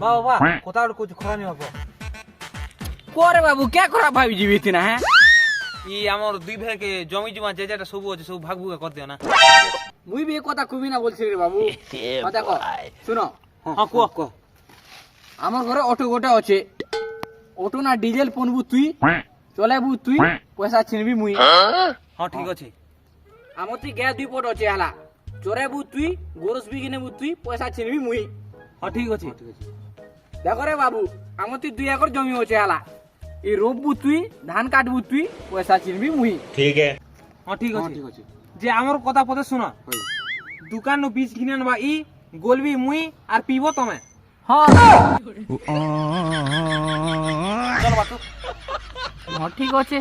বাবা বাবা কথা কইছ খরামি হবো করে বাবু কে খরাপ ভাবি যাবি তুই না হ্যাঁ ই আমার দুই ভাইকে জমি জমা যে যেটা সবু আছে সব ভাগ ভুগা কর দিও না মুই বি কথা কবি না বলছি রে বাবু কথা কো শুনো হ্যাঁ কো কো আমার ঘরে অটো গোটা আছে অটো না ডিজেল পনবু তুই চলাইবু তুই পয়সা ছিনবি মুই হ্যাঁ ঠিক আছে আমার তুই গ্যাস দুই পট আছে হালা চড়াইবু তুই গোরস বি কিনেবু তুই পয়সা ছিনবি মুই হ্যাঁ ঠিক আছে দেখো রে বাবু আমার তুই 2 একর জমি আছে হালা এই রোপবু তুই ধান কাটবু তুই পয়সা ছিনবি মুই হ্যাঁ ঠিক আছে যে আমার কথা পথে শোনা দোকান নো বীজ কিনে আনবা ই গোলবি মুই আর পিবো তুমি হ্যাঁ চল বাতু ঠিক আছে